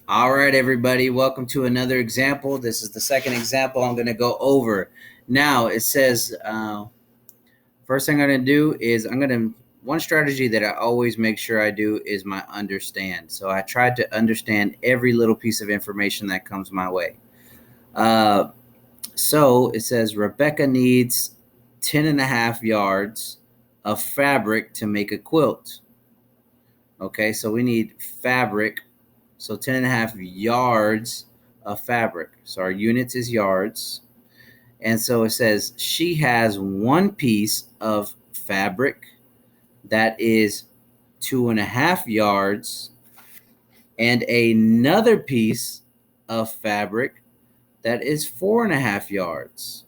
All right, everybody, welcome to another example. This is the second example I'm going to go over. Now, it says, first thing I'm going to do is one strategy that I always make sure I do is my understand. So I try to understand every little piece of information that comes my way. So it says Rebecca needs 10 and a half yards of fabric to make a quilt. Okay, so we need fabric. So 10 and a half yards of fabric. So our units is yards. And so it says she has one piece of fabric that is 2.5 yards and another piece of fabric that is 4.5 yards.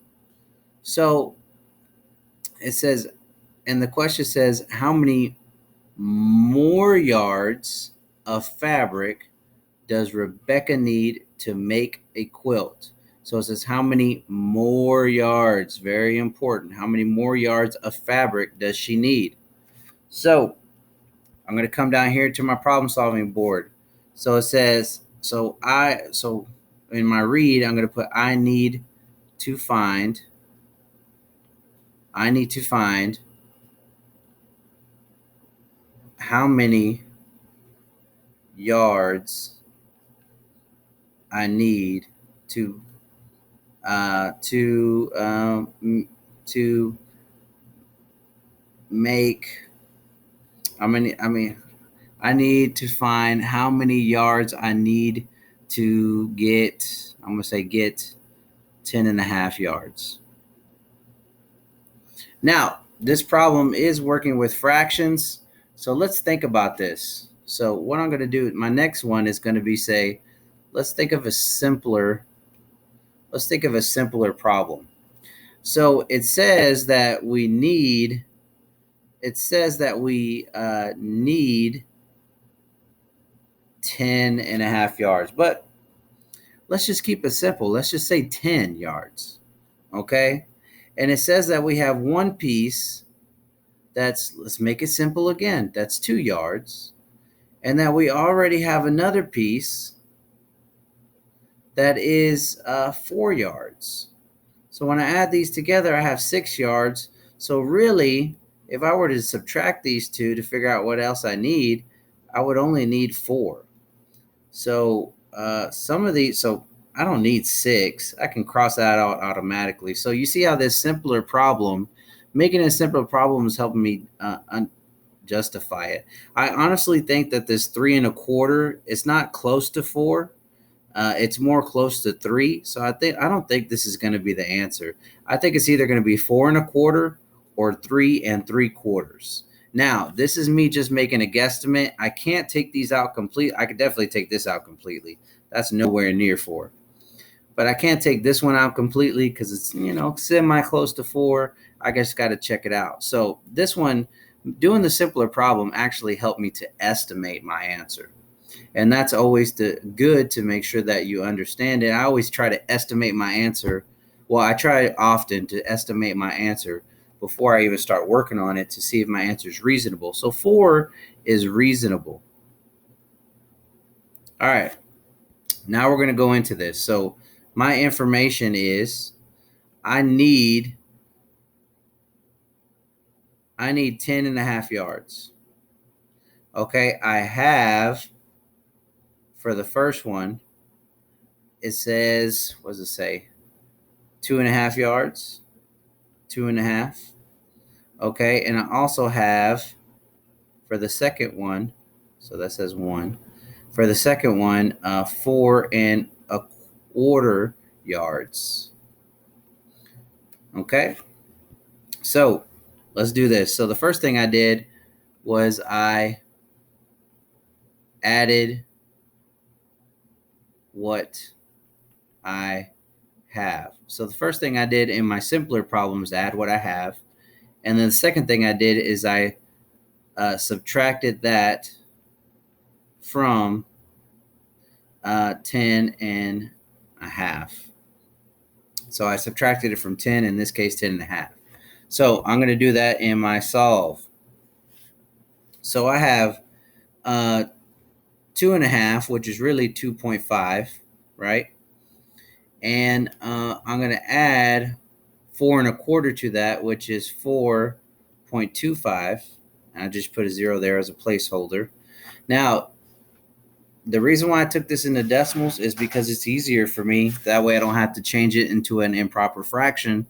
So it says, and the question says, how many more yards of fabric does Rebecca need to make a quilt? So it says, how many more yards? Very important. How many more yards of fabric does she need? So I'm going to come down here to my problem solving board. So it says, so in my read, I'm going to put I need to find how many yards I need to make. I need to find how many yards I need to get. I'm gonna say get 10 and a half yards. Now, this problem is working with fractions, so let's think about this. So what I'm going to do, my next one is going to be say, let's think of a simpler problem. So it says that we need 10 and a half yards, but let's just keep it simple. Let's just say 10 yards. Okay. And it says that we have one piece let's make it simple again. That's 2 yards. And that we already have another piece that is 4 yards. So when I add these together, I have 6 yards. So really, if I were to subtract these two to figure out what else I need, I would only need 4. So so I don't need 6. I can cross that out automatically. So you see how making a simpler problem is helping me justify it. I honestly think that this 3.25 is not close to 4. It's more close to 3. So I don't think this is going to be the answer. I think it's either going to be 4.25 or 3.75. Now, this is me just making a guesstimate. I can't take these out complete. I could definitely take this out completely. That's nowhere near 4. But I can't take this one out completely because it's, semi close to 4. I just got to check it out. So this one, doing the simpler problem actually helped me to estimate my answer. And that's always good to make sure that you understand it. I always try to estimate my answer. Well, I try often to estimate my answer before I even start working on it to see if my answer is reasonable. So 4 is reasonable. All right. Now we're going to go into this. So my information is I need 10 and a half yards. Okay. I have, for the first one, it says, what does it say? 2.5 yards, 2.5. Okay. And I also have for the second one, so that says 1. For the second one, 4.25 yards. Okay. So let's do this. So the first thing I did was I added what I have. So the first thing I did in my simpler problem is add what I have. And then the second thing I did is I subtracted that from 10 and a half. So I subtracted it from 10, in this case 10 and a half. So I'm going to do that in my solve. So I have 2.5, which is really 2.5, right? And I'm going to add 4.25 to that, which is 4.25. I just put a 0 there as a placeholder. Now, the reason why I took this into decimals is because it's easier for me. That way I don't have to change it into an improper fraction.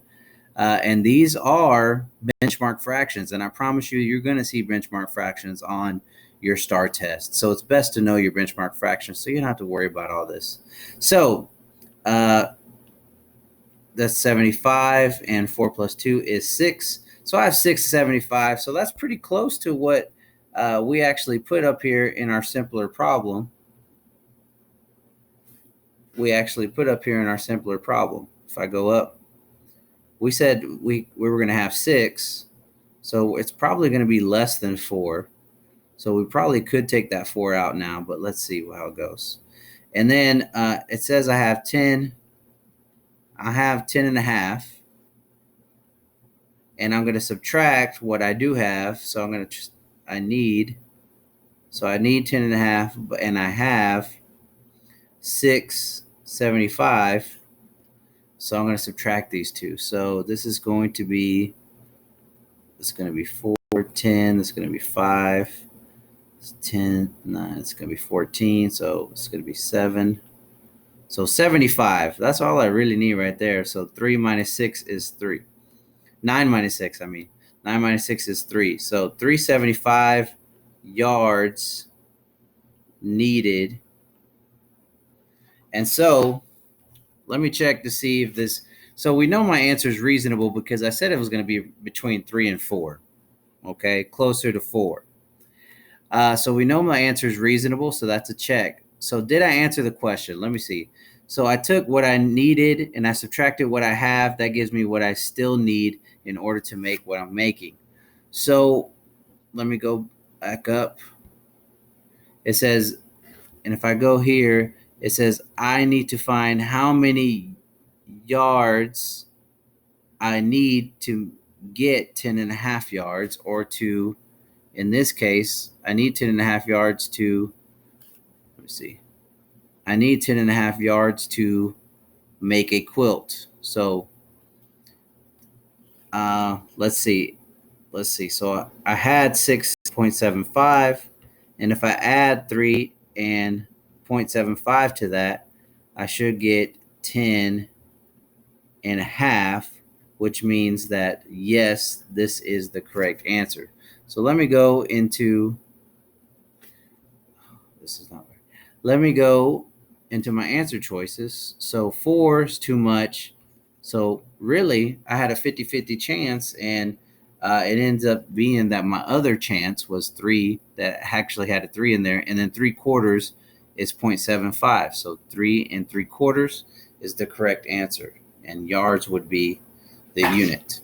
And these are benchmark fractions. And I promise you, you're going to see benchmark fractions on your STAR test. So it's best to know your benchmark fractions so you don't have to worry about all this. So that's 75, and 4 plus 2 is 6. So I have 675. So that's pretty close to what we actually put up here in our simpler problem. If I go up, we said we were going to have 6. So it's probably going to be less than 4. So we probably could take that 4 out now, but let's see how it goes. And then it says I have 10. I have 10.5. And I'm going to subtract what I do have. So I need 10.5, and I have 675. So I'm going to subtract these two. So this is going to be 4, 10. This is going to be 5. It's 10, 9. It's going to be 14. So it's going to be 7. So 75. That's all I really need right there. So 3 minus 6 is 3. 9 minus 6, 9 minus 6 is 3. So 375 yards needed. And so let me check to see if this. So we know my answer is reasonable because I said it was going to be between 3 and 4. Okay, closer to 4. So we know my answer is reasonable, so that's a check. So did I answer the question? Let me see. So I took what I needed and I subtracted what I have. That gives me what I still need in order to make what I'm making. So let me go back up. It says, and if I go here, it says I need to find how many yards I need to get 10.5 yards, or to, in this case, I need 10.5 yards to, let me see. I need 10.5 yards to make a quilt. So let's see. So I had 6.75, and if I add 3 and 0.75 to that, I should get 10.5, which means that yes, this is the correct answer. So let me go into, this is not right. Let me go into my answer choices. So 4 is too much. So really, I had a 50-50 chance, and it ends up being that my other chance was 3, that actually had a 3 in there, and then 3/4 is 0.75. So 3 3/4 is the correct answer, and yards would be the unit.